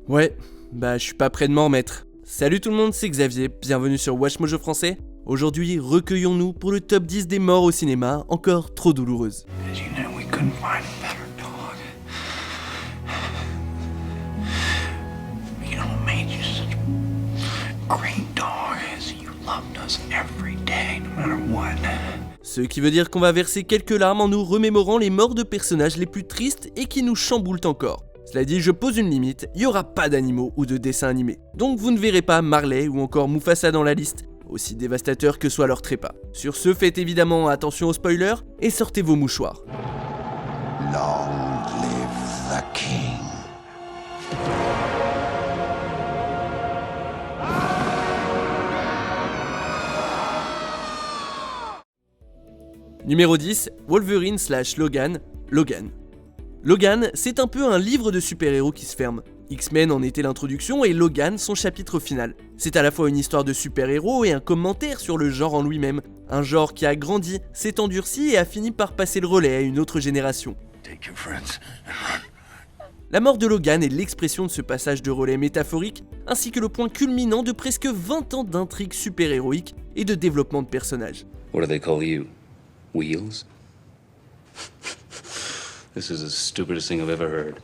Ouais, je suis pas prêt de m'en remettre. Salut tout le monde, c'est Xavier, bienvenue sur Watch Mojo français. Aujourd'hui, recueillons-nous pour le top 10 des morts au cinéma, encore trop douloureuses. Ce qui veut dire qu'on va verser quelques larmes en nous remémorant les morts de personnages les plus tristes et qui nous chamboulent encore. Cela dit, je pose une limite, il n'y aura pas d'animaux ou de dessins animés. Donc vous ne verrez pas Marley ou encore Mufasa dans la liste, aussi dévastateurs que soient leurs trépas. Sur ce, faites évidemment attention aux spoilers et sortez vos mouchoirs. Long live the king. Numéro 10, Wolverine / Logan, Logan. Logan, c'est un peu un livre de super-héros qui se ferme. X-Men en était l'introduction et Logan son chapitre final. C'est à la fois une histoire de super-héros et un commentaire sur le genre en lui-même. Un genre qui a grandi, s'est endurci et a fini par passer le relais à une autre génération. La mort de Logan est l'expression de ce passage de relais métaphorique, ainsi que le point culminant de presque 20 ans d'intrigue super-héroïque et de développement de personnages. What do they call you? Wheels? This is the stupidest thing I've ever heard.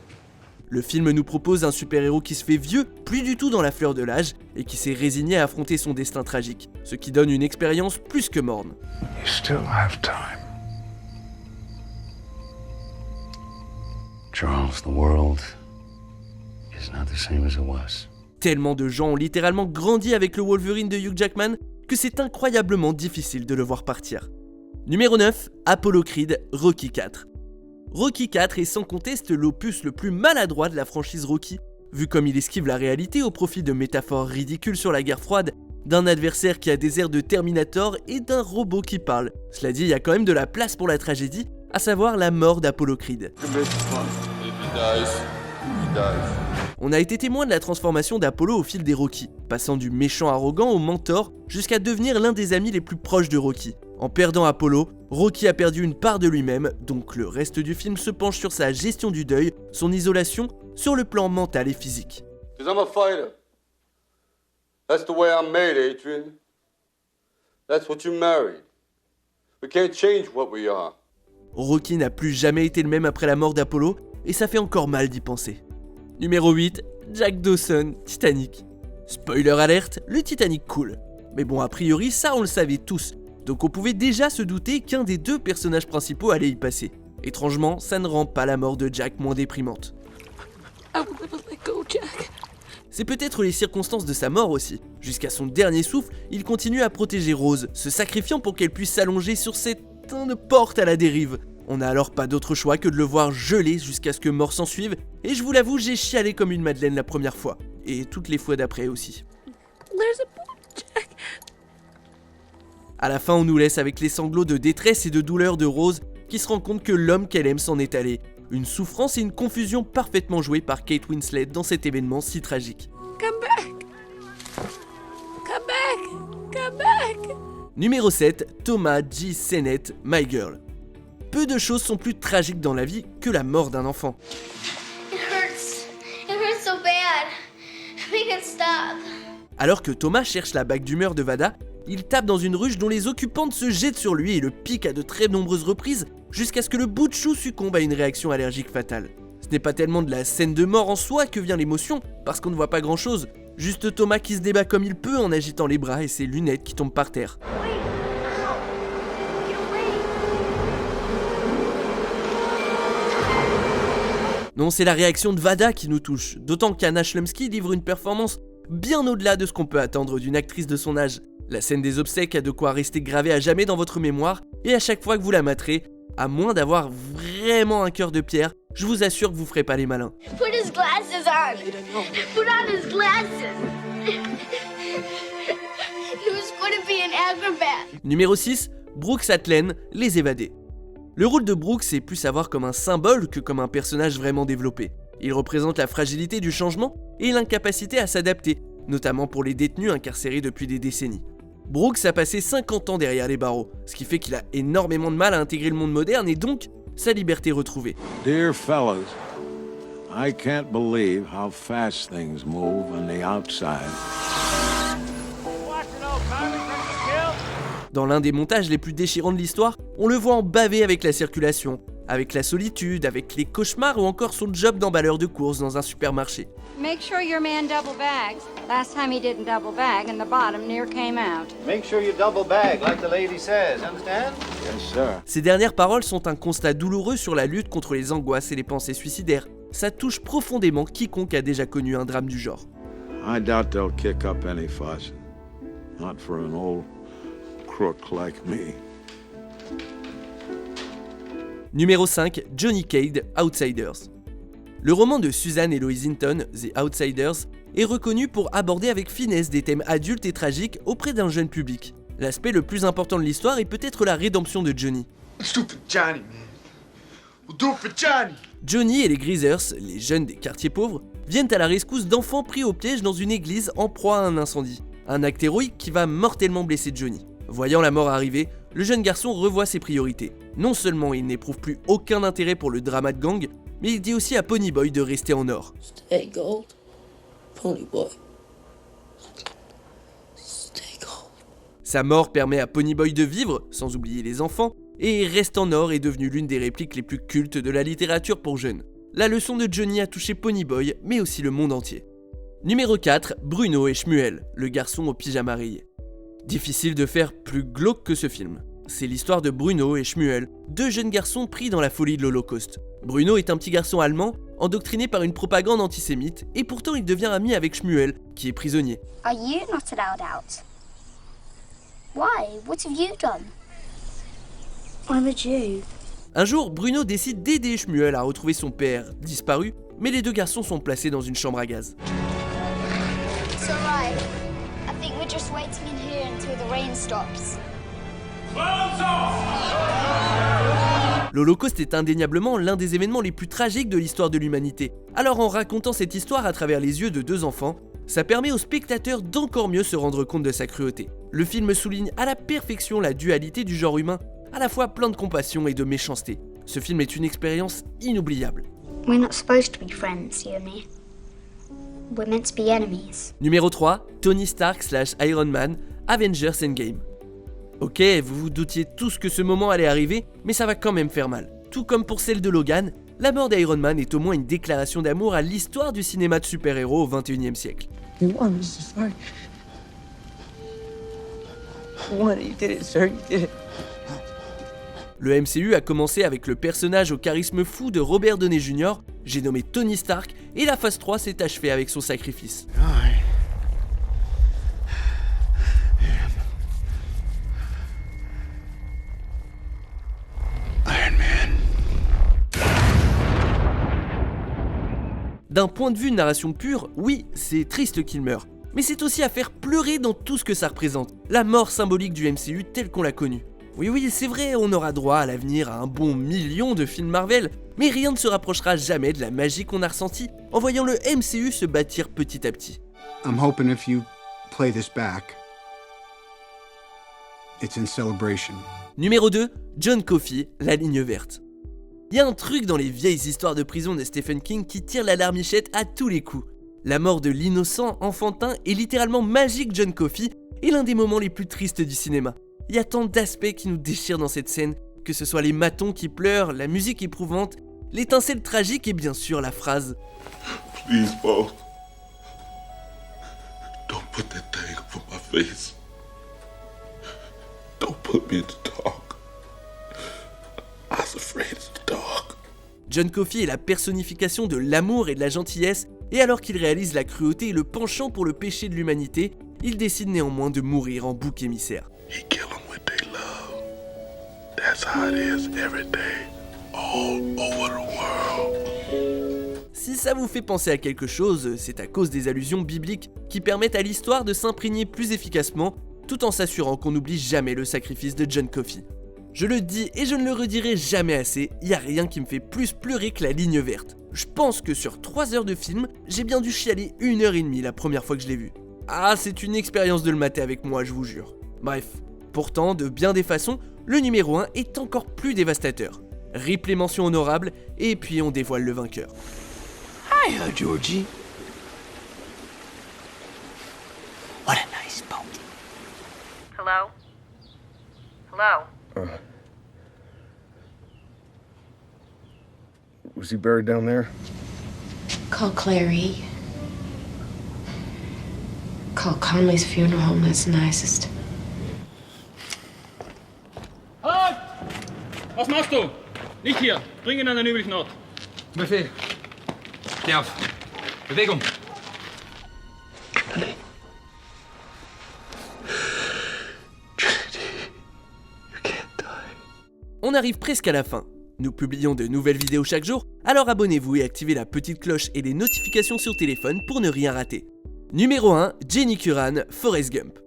Le film nous propose un super-héros qui se fait vieux, plus du tout dans la fleur de l'âge, et qui s'est résigné à affronter son destin tragique, ce qui donne une expérience plus que morne. You still have time. Charles, the world is not the same as it was. Tellement de gens ont littéralement grandi avec le Wolverine de Hugh Jackman que c'est incroyablement difficile de le voir partir. Numéro 9, Apollo Creed, Rocky IV. Rocky IV est sans conteste l'opus le plus maladroit de la franchise Rocky, vu comme il esquive la réalité au profit de métaphores ridicules sur la guerre froide, d'un adversaire qui a des airs de Terminator et d'un robot qui parle. Cela dit, il y a quand même de la place pour la tragédie, à savoir la mort d'Apollo Creed. On a été témoin de la transformation d'Apollo au fil des Rocky, passant du méchant arrogant au mentor jusqu'à devenir l'un des amis les plus proches de Rocky. En perdant Apollo, Rocky a perdu une part de lui-même, donc le reste du film se penche sur sa gestion du deuil, son isolation, sur le plan mental et physique. Because I'm a fighter. That's the way I'm made, Adrian. That's what you married. We can't change what we are. Rocky n'a plus jamais été le même après la mort d'Apollo, et ça fait encore mal d'y penser. Numéro 8, Jack Dawson, Titanic. Spoiler alerte, le Titanic coule. Mais bon, a priori, ça on le savait tous, donc on pouvait déjà se douter qu'un des deux personnages principaux allait y passer. Étrangement, ça ne rend pas la mort de Jack moins déprimante. C'est peut-être les circonstances de sa mort aussi. Jusqu'à son dernier souffle, il continue à protéger Rose, se sacrifiant pour qu'elle puisse s'allonger sur cette porte à la dérive. On n'a alors pas d'autre choix que de le voir geler jusqu'à ce que mort s'ensuive, et je vous l'avoue, j'ai chialé comme une madeleine la première fois, et toutes les fois d'après aussi. À la fin, on nous laisse avec les sanglots de détresse et de douleur de Rose, qui se rend compte que l'homme qu'elle aime s'en est allé. Une souffrance et une confusion parfaitement jouées par Kate Winslet dans cet événement si tragique. Come back! Come back! Come back! Numéro 7, Thomas J. Sennett, My Girl. Peu de choses sont plus tragiques dans la vie que la mort d'un enfant. It hurts so bad. Make it stop. Alors que Thomas cherche la bague d'humeur de Vada, il tape dans une ruche dont les occupantes se jettent sur lui et le piquent à de très nombreuses reprises jusqu'à ce que le bout de chou succombe à une réaction allergique fatale. Ce n'est pas tellement de la scène de mort en soi que vient l'émotion, parce qu'on ne voit pas grand chose, juste Thomas qui se débat comme il peut en agitant les bras et ses lunettes qui tombent par terre. Non, c'est la réaction de Vada qui nous touche, d'autant qu'Anna Chlumsky livre une performance bien au-delà de ce qu'on peut attendre d'une actrice de son âge. La scène des obsèques a de quoi rester gravée à jamais dans votre mémoire, et à chaque fois que vous la materez, à moins d'avoir vraiment un cœur de pierre, je vous assure que vous ferez pas les malins. Put his glasses on. Put on his glasses. He was going to be an acrobat. Numéro 6, Brooks Atlen, Les Évadés. Le rôle de Brooks est plus à voir comme un symbole que comme un personnage vraiment développé. Il représente la fragilité du changement et l'incapacité à s'adapter, notamment pour les détenus incarcérés depuis des décennies. Brooks a passé 50 ans derrière les barreaux, ce qui fait qu'il a énormément de mal à intégrer le monde moderne et donc sa liberté retrouvée. Dear fellas, I can't believe how fast things move on the outside. Dans l'un des montages les plus déchirants de l'histoire, on le voit en baver avec la circulation, avec la solitude, avec les cauchemars ou encore son job d'emballeur de courses dans un supermarché. Make sure your man double bags. Last time he didn't double bag and the bottom near came out. Make sure you double bag, like the lady says, understand? Yes, sir. Ces dernières paroles sont un constat douloureux sur la lutte contre les angoisses et les pensées suicidaires. Ça touche profondément quiconque a déjà connu un drame du genre. I doubt they'll kick up any fuss. Not for an old crook like me. Numéro 5, Johnny Cade, Outsiders. Le roman de Susan Eloise Hinton, The Outsiders, est reconnu pour aborder avec finesse des thèmes adultes et tragiques auprès d'un jeune public. L'aspect le plus important de l'histoire est peut-être la rédemption de Johnny. Let's do it for Johnny, man. We'll do it for Johnny. Johnny et les Greasers, les jeunes des quartiers pauvres, viennent à la rescousse d'enfants pris au piège dans une église en proie à un incendie. Un acte héroïque qui va mortellement blesser Johnny. Voyant la mort arriver, le jeune garçon revoit ses priorités. Non seulement il n'éprouve plus aucun intérêt pour le drama de gang, mais il dit aussi à Ponyboy de rester en or. Stay gold, Ponyboy. Stay gold. Sa mort permet à Ponyboy de vivre, sans oublier les enfants, et Reste en or est devenu l'une des répliques les plus cultes de la littérature pour jeunes. La leçon de Johnny a touché Ponyboy, mais aussi le monde entier. Numéro 4, Bruno et Shmuel, le garçon au pyjama rayé. Difficile de faire plus glauque que ce film. C'est l'histoire de Bruno et Shmuel, deux jeunes garçons pris dans la folie de l'Holocauste. Bruno est un petit garçon allemand, endoctriné par une propagande antisémite, et pourtant il devient ami avec Shmuel, qui est prisonnier. Are you not allowed out? Why? What have you done? I'm a Jew. Un jour, Bruno décide d'aider Shmuel à retrouver son père, disparu, mais les deux garçons sont placés dans une chambre à gaz. It's alright. I think we're just waiting in here until the rain stops. L'Holocauste est indéniablement l'un des événements les plus tragiques de l'histoire de l'humanité. Alors en racontant cette histoire à travers les yeux de deux enfants, ça permet aux spectateurs d'encore mieux se rendre compte de sa cruauté. Le film souligne à la perfection la dualité du genre humain, à la fois plein de compassion et de méchanceté. Ce film est une expérience inoubliable. We're not supposed to be friends, you and me. We're meant to be enemies. Numéro 3, Tony Stark / Iron Man, Avengers Endgame. Ok, vous vous doutiez tous que ce moment allait arriver, mais ça va quand même faire mal. Tout comme pour celle de Logan, la mort d'Iron Man est au moins une déclaration d'amour à l'histoire du cinéma de super-héros au XXIe siècle. You won, Mr. Stark. You won it. You did it, sir. You did it. Le MCU a commencé avec le personnage au charisme fou de Robert Downey Jr., j'ai nommé Tony Stark, et la phase 3 s'est achevée avec son sacrifice. Iron Man. D'un point de vue de narration pure, oui, c'est triste qu'il meure. Mais c'est aussi à faire pleurer dans tout ce que ça représente, la mort symbolique du MCU tel qu'on l'a connu. Oui, c'est vrai, on aura droit à l'avenir à un bon million de films Marvel, mais rien ne se rapprochera jamais de la magie qu'on a ressentie en voyant le MCU se bâtir petit à petit. I'm hoping if you play this back, it's in celebration. Numéro 2, John Coffey, La ligne verte. Il y a un truc dans les vieilles histoires de prison de Stephen King qui tire la larmichette à tous les coups. La mort de l'innocent, enfantin et littéralement magique John Coffey est l'un des moments les plus tristes du cinéma. Il y a tant d'aspects qui nous déchirent dans cette scène, que ce soit les matons qui pleurent, la musique éprouvante, l'étincelle tragique et bien sûr la phrase « Please, Paul, don't put that thing over my face. Don't put me in the dark. I was afraid of the dark. » John Coffey est la personnification de l'amour et de la gentillesse, et alors qu'il réalise la cruauté et le penchant pour le péché de l'humanité, il décide néanmoins de mourir en bouc émissaire. He kill them with their love. That's how it is every day, all over the world. Si ça vous fait penser à quelque chose, c'est à cause des allusions bibliques qui permettent à l'histoire de s'imprégner plus efficacement, tout en s'assurant qu'on n'oublie jamais le sacrifice de John Coffey. Je le dis et je ne le redirai jamais assez, y a rien qui me fait plus pleurer que La ligne verte. Je pense que sur 3 heures de film, j'ai bien dû chialer 1h30 la première fois que je l'ai vu. Ah, c'est une expérience de le mater avec moi, je vous jure. Bref, pourtant, de bien des façons, le numéro 1 est encore plus dévastateur. Rip les mentions honorables, et puis on dévoile le vainqueur. Hiya, Georgie. What a nice boat. Hello? Hello? Was he buried down there? Call Clary. Call Conley's funeral home, that's the nicest. Halt! Was machst du? Nicht hier. Bring ihn an den üblichen Ort. Befehl. Steh auf. Bewegung. On arrive presque à la fin. Nous publions de nouvelles vidéos chaque jour, alors abonnez-vous et activez la petite cloche et les notifications sur téléphone pour ne rien rater. Numéro 1, Jenny Curran, Forrest Gump.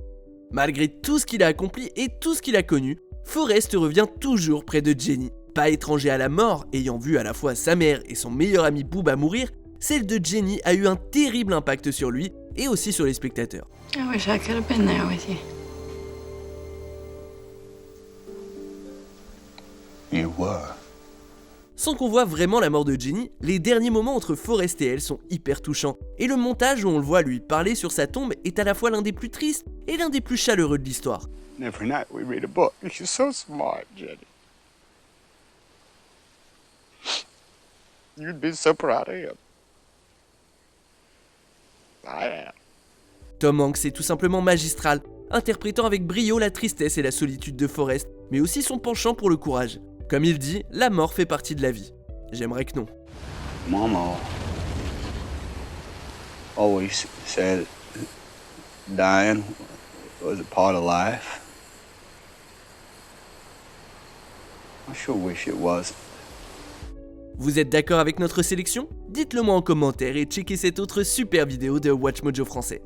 Malgré tout ce qu'il a accompli et tout ce qu'il a connu, Forrest revient toujours près de Jenny. Pas étranger à la mort, ayant vu à la fois sa mère et son meilleur ami Booba mourir, celle de Jenny a eu un terrible impact sur lui et aussi sur les spectateurs. I wish I could have been there with you. You were. Sans qu'on voit vraiment la mort de Jenny, les derniers moments entre Forrest et elle sont hyper touchants, et le montage où on le voit lui parler sur sa tombe est à la fois l'un des plus tristes et l'un des plus chaleureux de l'histoire. Every night we read a book. You're so smart, Jenny. You'd be so proud of him. I am. Tom Hanks est tout simplement magistral, interprétant avec brio la tristesse et la solitude de Forrest, mais aussi son penchant pour le courage. Comme il dit, la mort fait partie de la vie. J'aimerais que non. Mama always said dying was a part of life. I sure wish it was. Vous êtes d'accord avec notre sélection? Dites-le moi en commentaire et checkez cette autre super vidéo de Watch Mojo français.